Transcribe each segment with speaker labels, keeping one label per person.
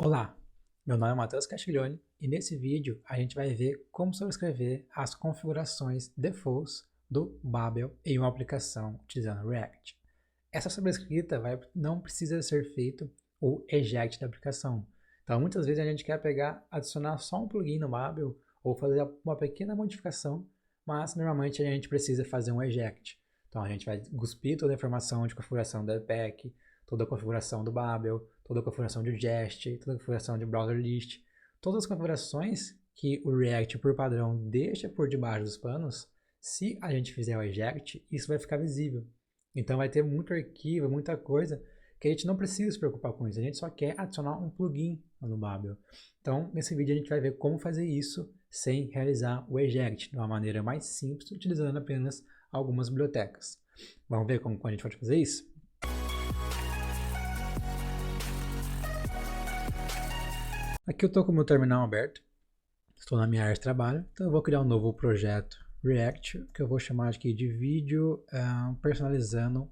Speaker 1: Olá, meu nome é Matheus Castiglione e nesse vídeo a gente vai ver como sobrescrever as configurações defaults do Babel em uma aplicação utilizando React. Essa sobrescrita não precisa ser feito o eject da aplicação. Então muitas vezes a gente quer adicionar só um plugin no Babel ou fazer uma pequena modificação, mas normalmente a gente precisa fazer um eject. Então a gente vai cuspir toda a informação de configuração do Webpack, toda a configuração do Babel, toda a configuração de Jest, toda a configuração de Browser List, todas as configurações que o React por padrão deixa por debaixo dos panos. Se a gente fizer o eject, isso vai ficar visível. Então vai ter muito arquivo, muita coisa que a gente não precisa se preocupar com isso. A gente só quer adicionar um plugin no Babel. Então nesse vídeo a gente vai ver como fazer isso sem realizar o eject de uma maneira mais simples, utilizando apenas algumas bibliotecas. Vamos ver como a gente pode fazer isso? Aqui eu estou com o meu terminal aberto, estou na minha área de trabalho, então eu vou criar um novo projeto React, que eu vou chamar aqui de vídeo personalizando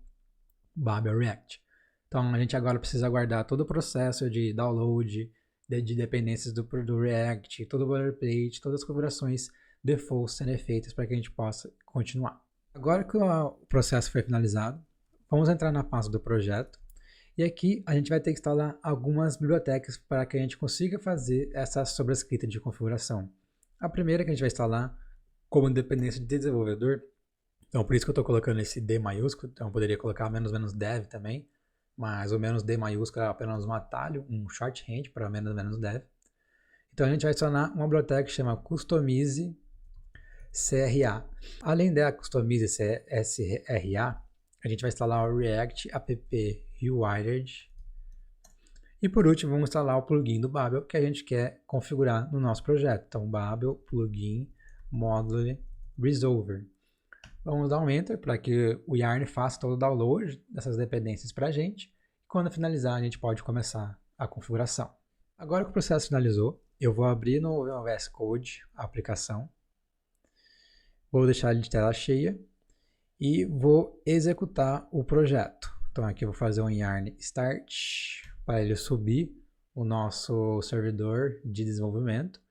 Speaker 1: Babel React. Então a gente agora precisa guardar todo o processo de download, de dependências do React, todo o boilerplate, todas as configurações default serem feitas para que a gente possa continuar. Agora que o processo foi finalizado, vamos entrar na pasta do projeto. E aqui a gente vai ter que instalar algumas bibliotecas para que a gente consiga fazer essa sobrescrita de configuração. A primeira que a gente vai instalar como dependência de desenvolvedor, então por isso que eu estou colocando esse D maiúsculo, então eu poderia colocar "-dev" também, mas o "-d" maiúsculo é apenas um atalho, um shorthand para "-dev". Então a gente vai adicionar uma biblioteca que chama Customize CRA. Além da Customize CRA, a gente vai instalar o React App Rewriter. E por último, vamos instalar o plugin do Babel que a gente quer configurar no nosso projeto. Então, Babel Plugin Module Resolver. Vamos dar um Enter para que o Yarn faça todo o download dessas dependências para a gente. E quando finalizar, a gente pode começar a configuração. Agora que o processo finalizou, eu vou abrir no VS Code a aplicação. Vou deixar ele de tela cheia e vou executar o projeto. Então aqui eu vou fazer um yarn start para ele subir o nosso servidor de desenvolvimento.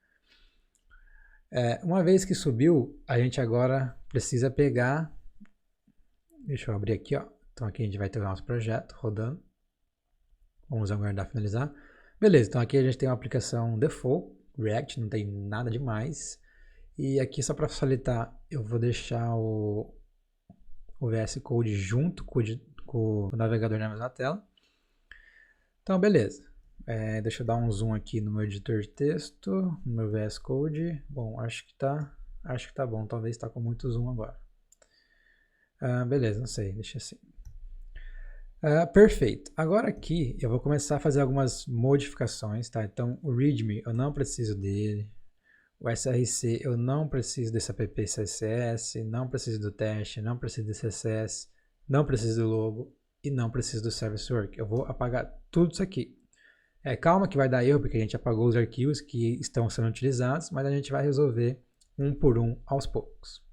Speaker 1: Uma vez que subiu, a gente agora precisa pegar, deixa eu abrir aqui, ó. Então aqui a gente vai ter o nosso projeto rodando. Vamos aguardar finalizar. Beleza, então aqui a gente tem uma aplicação default, React, não tem nada demais. E aqui só para facilitar, eu vou deixar o VS Code junto com o navegador na mesma tela. Então beleza, deixa eu dar um zoom aqui no meu editor de texto, no meu VS Code. Bom, acho que tá bom, talvez está com muito zoom agora. Beleza, não sei, deixa assim. Perfeito, agora aqui eu vou começar a fazer algumas modificações, tá? Então o readme eu não preciso dele. O src eu não preciso desse app CSS, não preciso do teste, não preciso do CSS, não preciso do logo e não preciso do service work. Eu vou apagar tudo isso aqui. Calma que vai dar erro porque a gente apagou os arquivos que estão sendo utilizados, mas a gente vai resolver um por um aos poucos.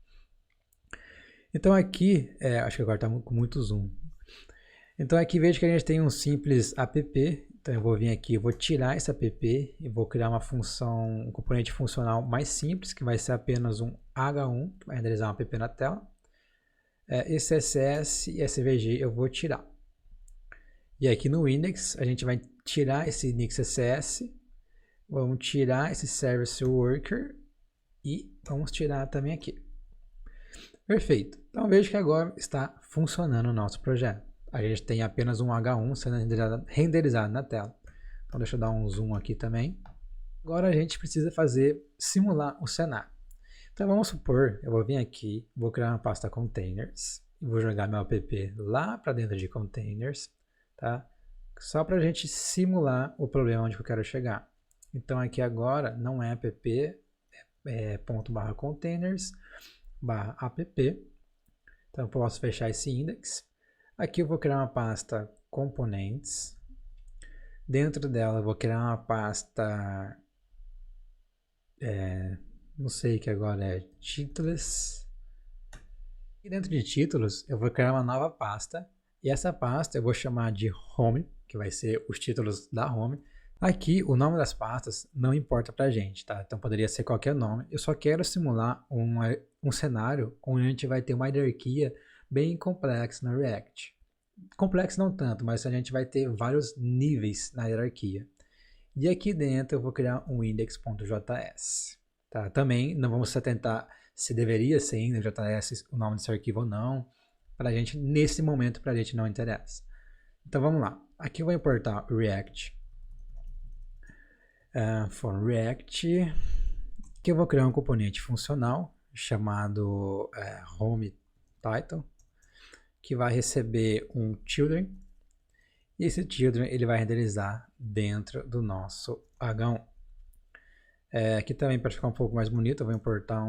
Speaker 1: Então aqui, acho que agora está com muito zoom. Então aqui vejo que a gente tem um simples app. Então eu vou vir aqui, eu vou tirar esse app e vou criar uma função, um componente funcional mais simples, que vai ser apenas um h1, que vai renderizar um app na tela. Esse CSS e SVG eu vou tirar. E aqui no index, a gente vai tirar esse index CSS, vamos tirar esse service worker e vamos tirar também aqui. Perfeito. Então vejo que agora está funcionando o nosso projeto. A gente tem apenas um H1 sendo renderizado na tela. Então deixa eu dar um zoom aqui também. Agora a gente precisa simular o cenário. Então vamos supor, eu vou vir aqui, vou criar uma pasta containers, vou jogar meu app lá para dentro de containers, tá? Só para a gente simular o problema onde eu quero chegar. Então aqui agora não é app, .containers/app. Então eu posso fechar esse index. Aqui eu vou criar uma pasta components. Dentro dela eu vou criar uma pasta, não sei que agora é títulos. E dentro de títulos eu vou criar uma nova pasta. E essa pasta eu vou chamar de home, que vai ser os títulos da home. Aqui, o nome das pastas não importa pra gente, tá? Então poderia ser qualquer nome. Eu só quero simular um cenário onde a gente vai ter uma hierarquia bem complexa no React. Complexo não tanto, mas a gente vai ter vários níveis na hierarquia. E aqui dentro eu vou criar um index.js. Tá? Também não vamos se atentar se deveria ser index.js o nome desse arquivo ou não. Pra gente, nesse momento, pra gente não interessa. Então vamos lá. Aqui eu vou importar o React. For React, que eu vou criar um componente funcional chamado home title, que vai receber um children, e esse children ele vai renderizar dentro do nosso H1. Aqui também, para ficar um pouco mais bonito, eu vou importar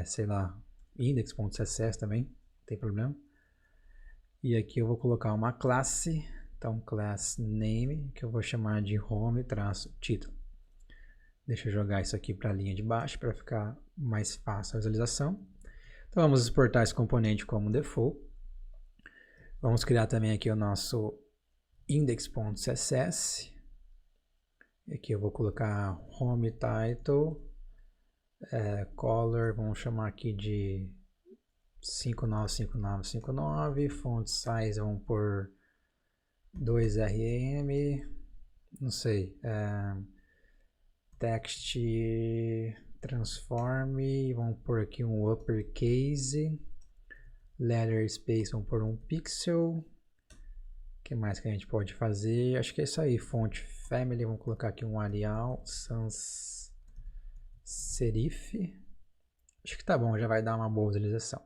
Speaker 1: sei lá, index.css também, não tem problema. E aqui eu vou colocar uma classe, então class name, que eu vou chamar de home-título. Deixa eu jogar isso aqui para a linha de baixo para ficar mais fácil a visualização. Então vamos exportar esse componente como default. Vamos criar também aqui o nosso index.css. Aqui eu vou colocar home title, color, vamos chamar aqui de 595959, font size vamos por 2rm, não sei, text transform, vamos por aqui um uppercase, letter space vamos por 1 pixel. O que mais que a gente pode fazer? Acho que é isso aí. Font family, vamos colocar aqui um Arial sans serif. Acho que tá bom, já vai dar uma boa visualização.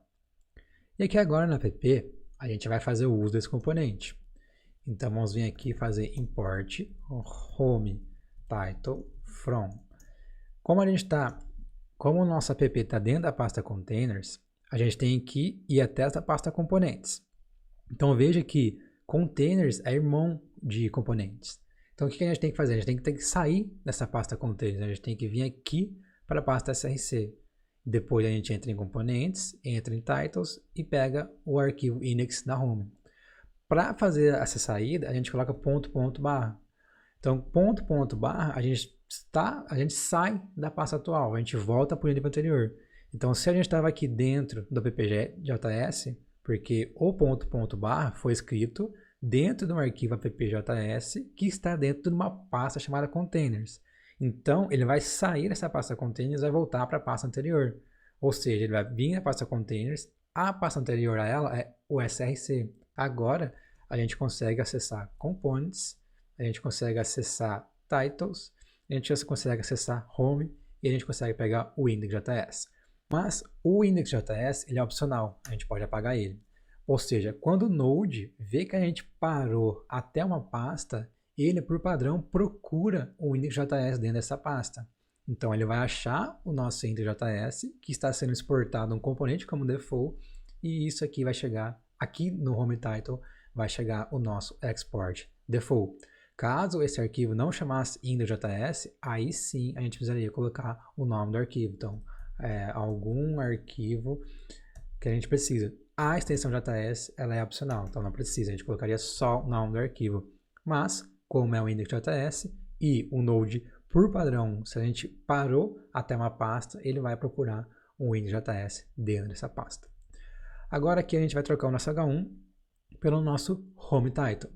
Speaker 1: E aqui agora na app, a gente vai fazer o uso desse componente. Então vamos vir aqui fazer import home title from. Como o nosso app está dentro da pasta containers, a gente tem que ir até essa pasta componentes. Então veja que containers é irmão de componentes. Então o que a gente tem que fazer? A gente tem que sair dessa pasta containers, a gente tem que vir aqui para a pasta src. Depois a gente entra em componentes, entra em titles e pega o arquivo index da home. Para fazer essa saída, a gente coloca ponto barra. Então ponto barra, a gente sai da pasta atual, a gente volta para o nível anterior. Então se a gente estava aqui dentro do app.js, porque o ponto barra foi escrito dentro de um arquivo app.js que está dentro de uma pasta chamada containers. Então, ele vai sair dessa pasta containers e vai voltar para a pasta anterior. Ou seja, ele vai vir na pasta containers, a pasta anterior a ela é o src. Agora, a gente consegue acessar components, a gente consegue acessar titles, a gente consegue acessar home e a gente consegue pegar o index.js. Mas o index.js ele é opcional, a gente pode apagar ele. Ou seja, quando o Node vê que a gente parou até uma pasta, ele, por padrão, procura o index.js dentro dessa pasta. Então, ele vai achar o nosso index.js, que está sendo exportado um componente como default, e isso aqui vai chegar, aqui no home title, vai chegar o nosso export default. Caso esse arquivo não chamasse index.js, aí sim a gente precisaria colocar o nome do arquivo. Então, algum arquivo que a gente precisa. A extensão JS, ela é opcional, então não precisa, a gente colocaria só o nome do arquivo. Mas, como é o index.js e o Node, por padrão, se a gente parou até uma pasta, ele vai procurar um index.js dentro dessa pasta. Agora aqui a gente vai trocar o nosso H1 pelo nosso home title.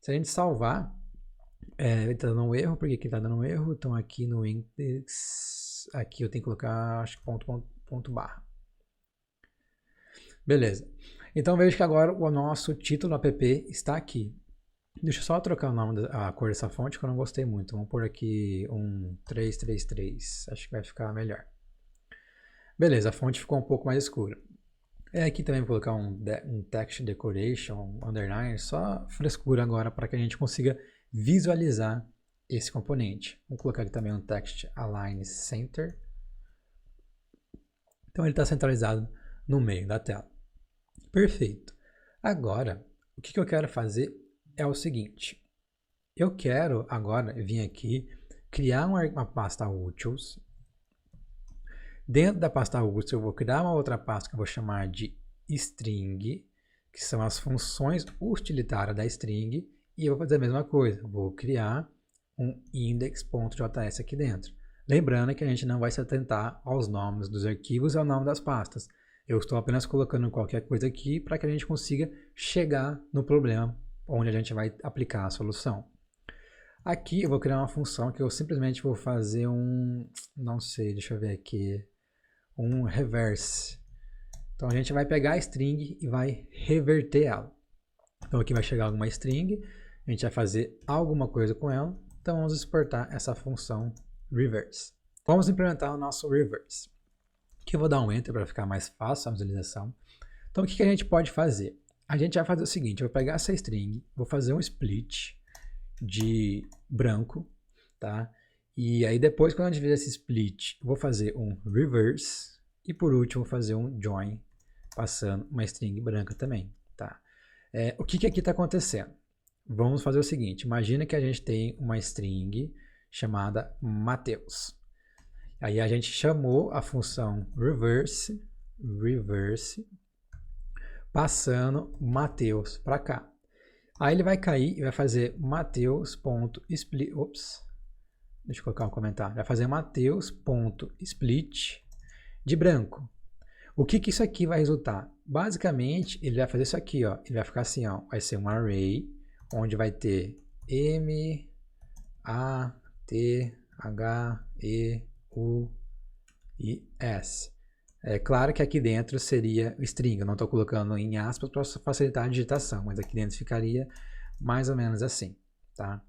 Speaker 1: Se a gente salvar, ele está dando um erro, por que está dando um erro? Então aqui no index, aqui eu tenho que colocar, acho que ponto barra. Beleza. Então veja que agora o nosso título app está aqui. Deixa eu só trocar o nome, a cor dessa fonte que eu não gostei muito. Vamos pôr aqui um 333. Acho que vai ficar melhor. Beleza, a fonte ficou um pouco mais escura. Aqui também vou colocar um text decoration, underline, só frescura agora para que a gente consiga visualizar esse componente. Vamos colocar aqui também um text align center. Então ele está centralizado no meio da tela. Perfeito. Agora, o que eu quero fazer é o seguinte. Eu quero agora vir aqui, criar uma pasta utils. Dentro da pasta utils eu vou criar uma outra pasta que eu vou chamar de string, que são as funções utilitárias da string. E eu vou fazer a mesma coisa, vou criar um index.js aqui dentro. Lembrando que a gente não vai se atentar aos nomes dos arquivos e ao nome das pastas. Eu estou apenas colocando qualquer coisa aqui para que a gente consiga chegar no problema onde a gente vai aplicar a solução. Aqui eu vou criar uma função que eu simplesmente vou fazer não sei, deixa eu ver aqui, um reverse. Então a gente vai pegar a string e vai reverter ela. Então aqui vai chegar alguma string, a gente vai fazer alguma coisa com ela, então vamos exportar essa função reverse. Vamos implementar o nosso reverse. Aqui eu vou dar um enter para ficar mais fácil a visualização. Então o que a gente pode fazer? A gente vai fazer o seguinte, eu vou pegar essa string, vou fazer um split de branco, tá? E aí depois, quando a gente fizer esse split, vou fazer um reverse e por último vou fazer um join, passando uma string branca também, tá? O que aqui está acontecendo? Vamos fazer o seguinte, imagina que a gente tem uma string chamada Mateus. Aí a gente chamou a função reverse, passando Mateus para cá. Aí ele vai cair e vai fazer Mateus.split, deixa eu colocar um comentário, vai fazer Mateus.split de branco. O que isso aqui vai resultar? Basicamente, ele vai fazer isso aqui, ó. Ele vai ficar assim, ó. Vai ser um array, onde vai ter M, A, T, H, E, U e S. É claro que aqui dentro seria string. Eu não estou colocando em aspas para facilitar a digitação, mas aqui dentro ficaria mais ou menos assim, tá?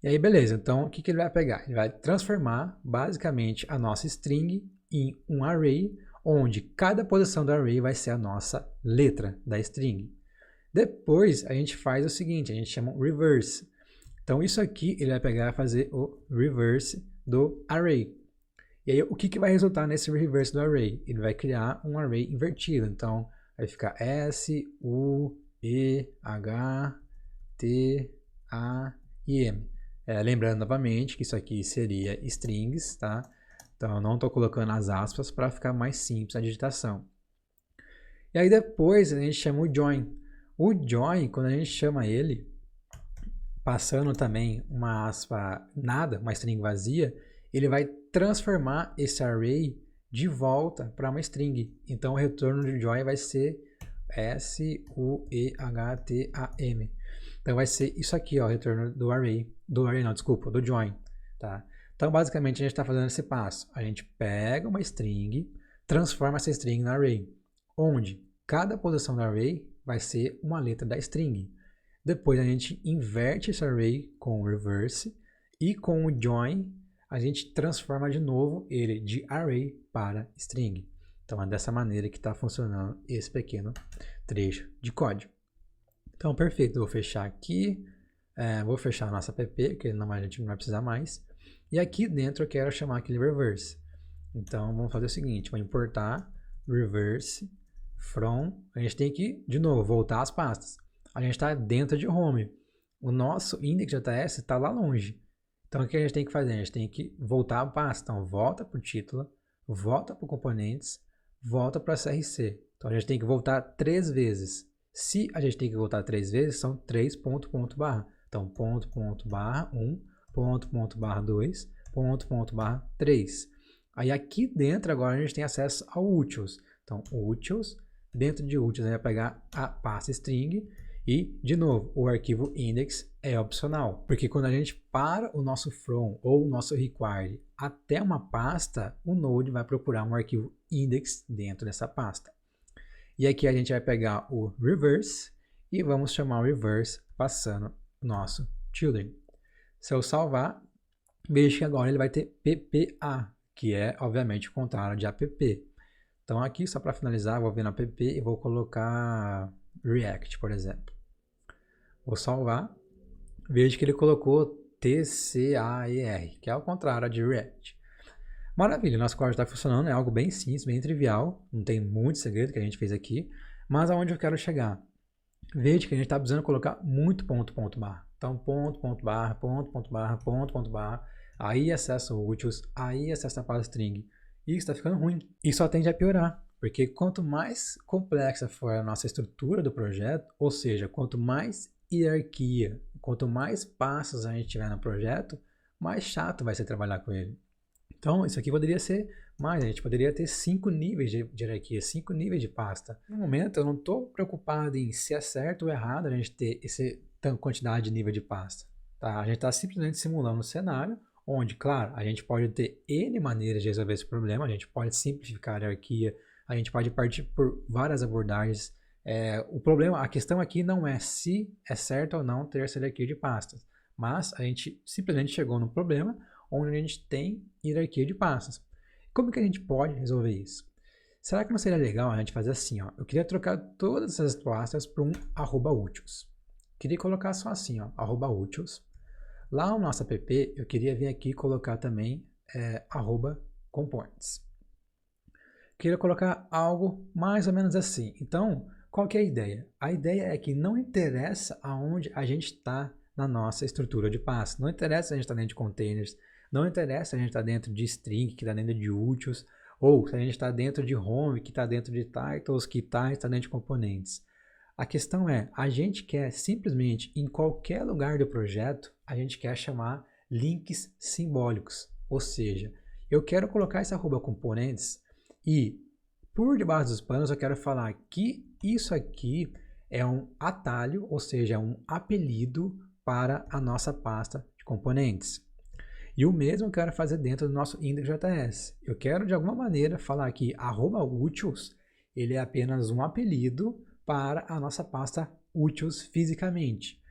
Speaker 1: E aí, beleza. Então, o que ele vai pegar? Ele vai transformar, basicamente, a nossa string em um array, onde cada posição do array vai ser a nossa letra da string. Depois, a gente faz o seguinte, a gente chama reverse. Então, isso aqui, ele vai pegar e fazer o reverse do array. E aí, o que vai resultar nesse reverse do array? Ele vai criar um array invertido. Então, vai ficar S, U, E, H, T, A e M. Lembrando novamente que isso aqui seria strings, tá? Então, eu não estou colocando as aspas para ficar mais simples a digitação. E aí depois a gente chama o join. O join, quando a gente chama ele, passando também uma aspa nada, uma string vazia, ele vai transformar esse array de volta para uma string. Então o retorno de join vai ser S-U-E-H-T-A-M. Então vai ser isso aqui, ó, o retorno do array. Do join, tá? Então basicamente a gente está fazendo esse passo. A gente pega uma string, transforma essa string no array, onde cada posição do array vai ser uma letra da string. Depois a gente inverte esse array com o reverse e com o join a gente transforma de novo ele de array para string. Então é dessa maneira que está funcionando esse pequeno trecho de código. Então perfeito, eu vou fechar aqui, vou fechar a nossa app, porque a gente não vai precisar mais. E aqui dentro eu quero chamar aquele reverse. Então vamos fazer o seguinte, vou importar reverse from, a gente tem que, de novo, voltar às pastas. A gente está dentro de home. O nosso index.js está lá longe. Então o que a gente tem que fazer? A gente tem que voltar a pasta. Então volta para o título, volta para o componentes, volta para CRC. Então a gente tem que voltar 3 vezes. Se a gente tem que voltar 3 vezes, são 3 ponto barra. Então ponto barra 1, ponto barra 2, ponto barra 3. Aí aqui dentro agora a gente tem acesso ao utils. Então utils, dentro de utils a gente vai pegar a pasta string e, de novo, o arquivo index é opcional, porque quando a gente para o nosso from ou o nosso require até uma pasta, o Node vai procurar um arquivo index dentro dessa pasta. E aqui a gente vai pegar o reverse e vamos chamar o reverse passando o nosso children. Se eu salvar, vejo que agora ele vai ter PPA, que é, obviamente, o contrário de app. Então aqui, só para finalizar, vou vir no app e vou colocar React, por exemplo. Vou salvar. Vejo que ele colocou TCAER, que é o contrário de React. Maravilha, nosso código está funcionando, é algo bem simples, bem trivial, não tem muito segredo que a gente fez aqui, mas aonde eu quero chegar? Veja que a gente está precisando colocar muito ponto barra. Então ponto barra, aí acessa o utils, aí acessa a pasta string. Isso está ficando ruim. E só tende a piorar, porque quanto mais complexa for a nossa estrutura do projeto, ou seja, quanto mais hierarquia, quanto mais passos a gente tiver no projeto, mais chato vai ser trabalhar com ele. Então, isso aqui poderia ser mais, a gente poderia ter 5 níveis de hierarquia, 5 níveis de pasta. No momento, eu não estou preocupado em se é certo ou errado a gente ter essa quantidade de nível de pasta. Tá? A gente está simplesmente simulando um cenário onde, claro, a gente pode ter N maneiras de resolver esse problema, a gente pode simplificar a hierarquia, a gente pode partir por várias abordagens. O problema, a questão aqui não é se é certo ou não ter essa hierarquia de pastas, mas a gente simplesmente chegou num problema onde a gente tem hierarquia de pastas. Como que a gente pode resolver isso? Será que não seria legal a gente fazer assim, ó? Eu queria trocar todas essas pastas para um @utils. Queria colocar só assim, ó, @utils. Lá no nosso app, eu queria vir aqui e colocar também @components. Queria colocar algo mais ou menos assim. Então, qual que é a ideia? A ideia é que não interessa aonde a gente está na nossa estrutura de pastas. Não interessa se a gente está dentro de containers, não interessa se a gente está dentro de string, que está dentro de utils, ou se a gente está dentro de home, que está dentro de titles, que está dentro de componentes. A questão é, a gente quer simplesmente, em qualquer lugar do projeto, a gente quer chamar links simbólicos. Ou seja, eu quero colocar esse @components e por debaixo dos panos eu quero falar que isso aqui é um atalho, ou seja, é um apelido para a nossa pasta de componentes. E o mesmo eu quero fazer dentro do nosso index.js. Eu quero de alguma maneira falar que @utils ele é apenas um apelido para a nossa pasta utils fisicamente.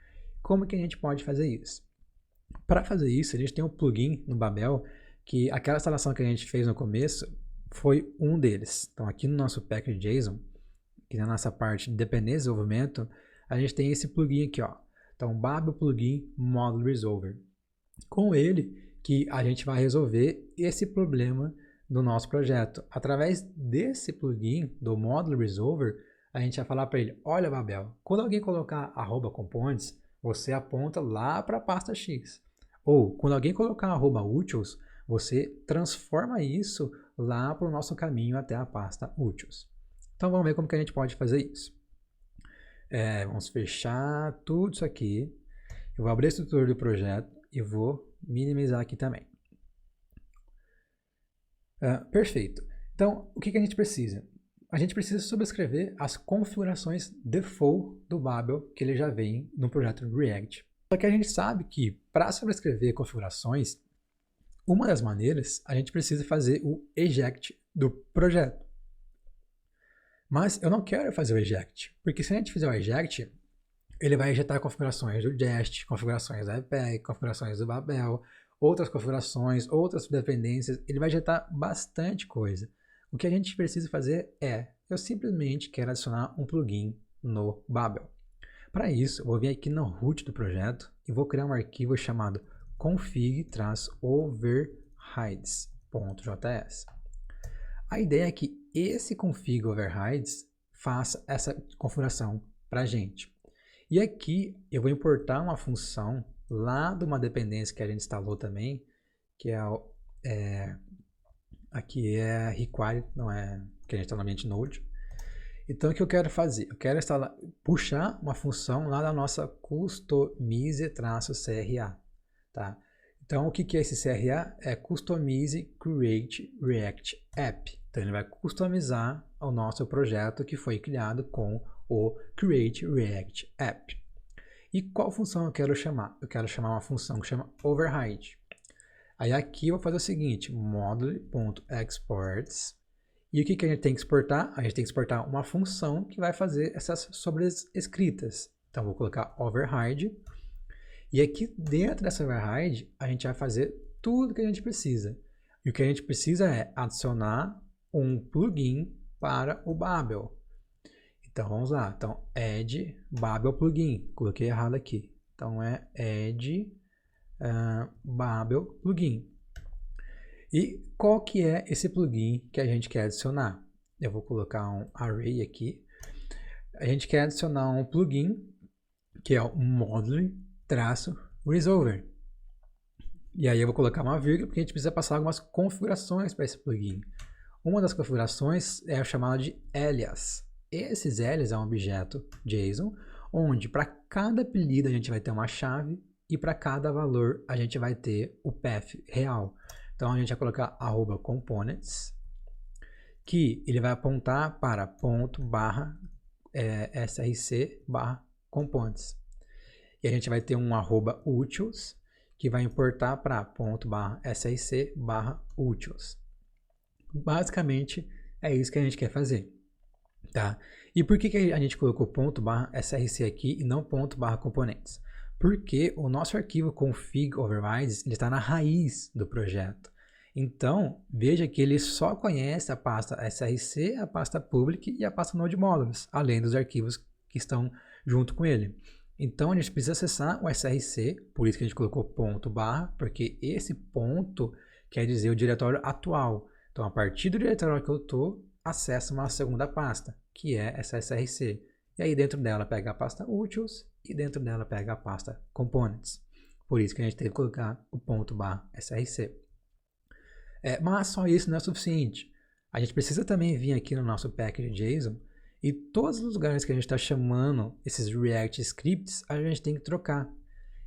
Speaker 1: Como que a gente pode fazer isso? Para fazer isso, a gente tem um plugin no Babel, que aquela instalação que a gente fez no começo foi um deles. Então aqui no nosso package.json, aqui na nossa parte de dependência de desenvolvimento, a gente tem esse plugin aqui, ó. Então Babel Plugin Model Resolver. Com ele que a gente vai resolver esse problema do nosso projeto. Através desse plugin do Model Resolver, a gente vai falar para ele, olha Babel, quando alguém colocar @components, você aponta lá para a pasta X. Ou quando alguém colocar @utils, você transforma isso lá para o nosso caminho até a pasta utils. Então vamos ver como que a gente pode fazer isso. Vamos fechar tudo isso aqui. Eu vou abrir a estrutura do projeto e vou minimizar aqui também. Perfeito. Então, o que a gente precisa? A gente precisa subscrever as configurações default do Babel, que ele já vem no projeto React. Só que a gente sabe que para sobrescrever configurações, uma das maneiras, a gente precisa fazer o eject do projeto. Mas eu não quero fazer o eject, porque se a gente fizer o eject, ele vai injetar configurações do Jest, configurações da Epec, configurações do Babel, outras configurações, outras dependências, ele vai injetar bastante coisa. O que a gente precisa fazer eu simplesmente quero adicionar um plugin no Babel. Para isso, eu vou vir aqui no root do projeto e vou criar um arquivo chamado config-overrides.js. A ideia é que esse config-overrides faça essa configuração para a gente. E aqui eu vou importar uma função lá de uma dependência que a gente instalou também, que aqui é require, não é que a gente está no ambiente Node. Então o que eu quero fazer? Eu quero puxar uma função lá da nossa customize-CRA. Tá? Então o que é esse CRA? É Customize Create React App. Então ele vai customizar o nosso projeto que foi criado com o Create React App. E qual função eu quero chamar? Eu quero chamar uma função que chama override. Aí aqui eu vou fazer o seguinte, module.exports. E o que a gente tem que exportar? A gente tem que exportar uma função que vai fazer essas sobrescritas. Então vou colocar override. E aqui dentro dessa override, a gente vai fazer tudo que a gente precisa. E o que a gente precisa é adicionar um plugin para o Babel. Então vamos lá. Então add Babel plugin. Coloquei errado aqui. Então é add Babel plugin. E qual que é esse plugin que a gente quer adicionar? Eu vou colocar um array aqui. A gente quer adicionar um plugin que é o module-resolver. E aí eu vou colocar uma vírgula porque a gente precisa passar algumas configurações para esse plugin. Uma das configurações é a chamada de alias. Esses alias é um objeto JSON onde para cada apelido a gente vai ter uma chave e para cada valor a gente vai ter o path real. Então a gente vai colocar @components, que ele vai apontar para ponto barra src barra components. E a gente vai ter um @utils, que vai importar para ponto barra src barra utils. Basicamente é isso que a gente quer fazer, tá? E por que a gente colocou ponto barra src aqui e não ponto barra componentes? Porque o nosso arquivo config overrides está na raiz do projeto. Então, veja que ele só conhece a pasta src, a pasta public e a pasta node modules, além dos arquivos que estão junto com ele. Então, a gente precisa acessar o src, por isso que a gente colocou ponto barra, porque esse ponto quer dizer o diretório atual. Então, a partir do diretório que eu estou, acessa uma segunda pasta, que é essa src. E aí, dentro dela, pega a pasta utils e dentro dela pega a pasta components. Por isso que a gente teve que colocar o ponto barra src. Mas só isso não é suficiente. A gente precisa também vir aqui no nosso package.json e todos os lugares que a gente está chamando esses React scripts, a gente tem que trocar.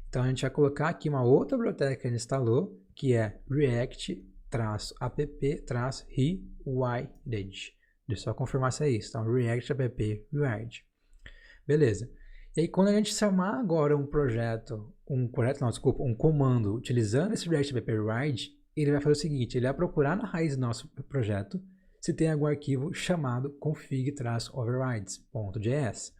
Speaker 1: Então a gente vai colocar aqui uma outra biblioteca que a gente instalou, que é react-app-rewilded. Deixa eu só confirmar se é isso. Então, react-app-rewilded. Beleza. E aí, quando a gente chamar agora um comando utilizando esse react-app-rewilded, ele vai fazer o seguinte, ele vai procurar na raiz do nosso projeto se tem algum arquivo chamado config-overrides.js.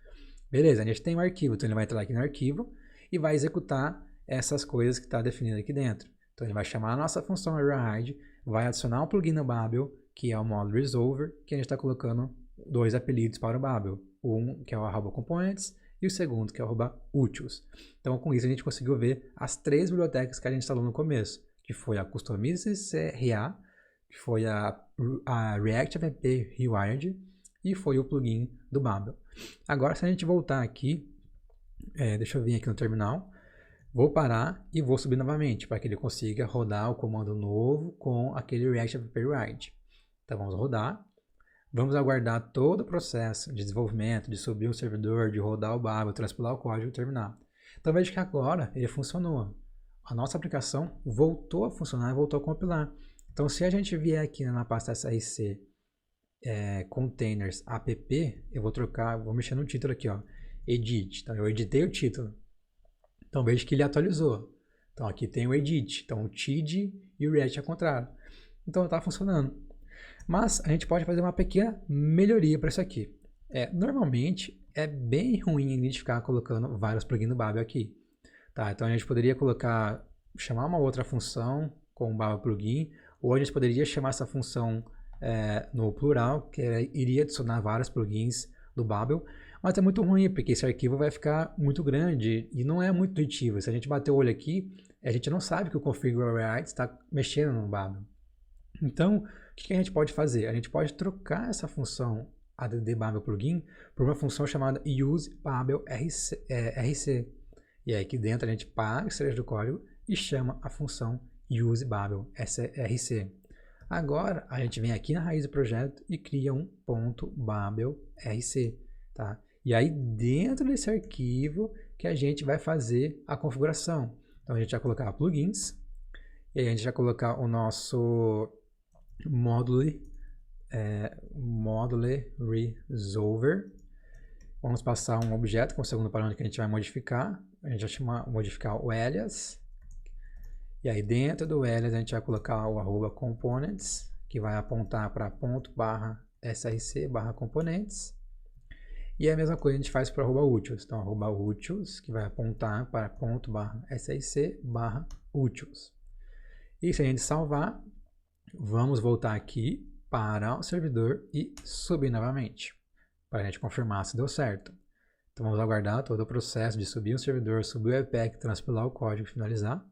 Speaker 1: Beleza, a gente tem um arquivo, então ele vai entrar aqui no arquivo e vai executar essas coisas que está definido aqui dentro. Então ele vai chamar a nossa função override, vai adicionar um plugin no Babel, que é o módulo resolver, que a gente está colocando dois apelidos para o Babel. Um que é o @components e o segundo que é o @utils. Então com isso a gente conseguiu ver as três bibliotecas que a gente instalou no começo, que foi a Customize-CRA, que foi a React-app Rewilded e foi o plugin do Babel. Agora, se a gente voltar aqui, deixa eu vir aqui no terminal, vou parar e vou subir novamente, para que ele consiga rodar o comando novo com aquele React-app Rewilded. Então vamos rodar, vamos aguardar todo o processo de desenvolvimento, de subir o servidor, de rodar o Babel, transpilar o código e terminar. Então veja que agora ele funcionou. A nossa aplicação voltou a funcionar e voltou a compilar. Então, se a gente vier aqui na pasta src containers app, eu vou mexer no título aqui, ó, edit. Então, eu editei o título. Então, veja que ele atualizou. Então, aqui tem o edit. Então, o TID e o React ao contrário. Então, está funcionando. Mas, a gente pode fazer uma pequena melhoria para isso aqui. Normalmente, é bem ruim a gente ficar colocando vários plugins do Babel aqui. Tá, então a gente poderia chamar uma outra função com o Babel plugin, ou a gente poderia chamar essa função no plural, que iria adicionar vários plugins do Babel, mas é muito ruim, porque esse arquivo vai ficar muito grande e não é muito intuitivo. Se a gente bater o olho aqui, a gente não sabe que o config override está mexendo no Babel. Então, o que a gente pode fazer? A gente pode trocar essa função add Babel plugin por uma função chamada use Babel rc. E aí aqui dentro a gente paga esse trecho do código e chama a função use Babel rc. Agora a gente vem aqui na raiz do projeto e cria um ponto Babel rc, tá? E aí dentro desse arquivo que a gente vai fazer a configuração. Então a gente vai colocar plugins e aí a gente vai colocar o nosso module resolver. Vamos passar um objeto com o segundo parâmetro que a gente vai modificar. A gente vai modificar o alias. E aí dentro do alias a gente vai colocar o @components, que vai apontar para .src/components. E a mesma coisa a gente faz para @utils. Então @utils, que vai apontar para .src/utils. E se a gente salvar, vamos voltar aqui para o servidor e subir novamente, para a gente confirmar se deu certo. Então vamos aguardar todo o processo de subir o servidor, subir o webpack, transpilar o código e finalizar.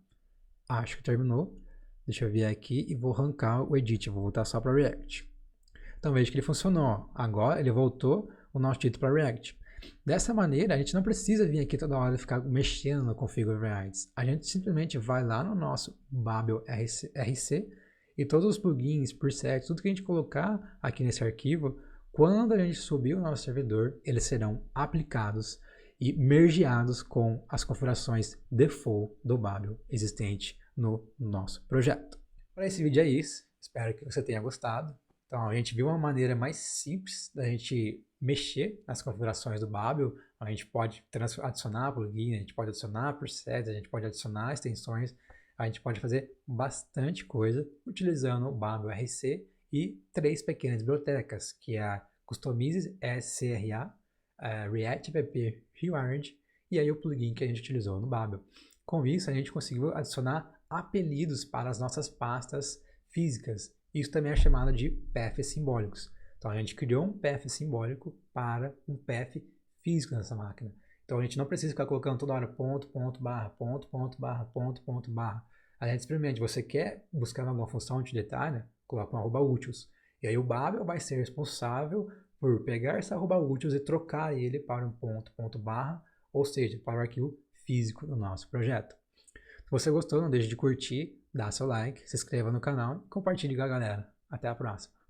Speaker 1: Acho que terminou. Deixa eu vir aqui e vou arrancar o edit, vou voltar só para React. Então veja que ele funcionou. Agora ele voltou o nosso título para React. Dessa maneira, a gente não precisa vir aqui toda hora e ficar mexendo no config overrides. A gente simplesmente vai lá no nosso Babel RC e todos os plugins, presets, tudo que a gente colocar aqui nesse arquivo, quando a gente subir o nosso servidor, eles serão aplicados e mergeados com as configurações default do Babel existente no nosso projeto. Para esse vídeo é isso, espero que você tenha gostado. Então a gente viu uma maneira mais simples da gente mexer nas configurações do Babel. A gente pode adicionar plugin, a gente pode adicionar presets, a gente pode adicionar extensões, a gente pode fazer bastante coisa utilizando o Babel RC e 3 pequenas bibliotecas, que é a Customize SCRA, React App Reward e aí o plugin que a gente utilizou no Babel. Com isso, a gente conseguiu adicionar apelidos para as nossas pastas físicas. Isso também é chamado de paths simbólicos. Então, a gente criou um path simbólico para um path físico nessa máquina. Então, a gente não precisa ficar colocando toda hora ponto, ponto, barra, ponto, ponto, barra, ponto, ponto, barra. A gente simplesmente, você quer buscar alguma função utilitária, coloca um @utils. E aí o Babel vai ser responsável por pegar essa @utils e trocar ele para um ponto, ponto, barra, ou seja, para o arquivo físico do nosso projeto. Se você gostou, não deixe de curtir, dar seu like, se inscreva no canal e compartilhe com a galera. Até a próxima!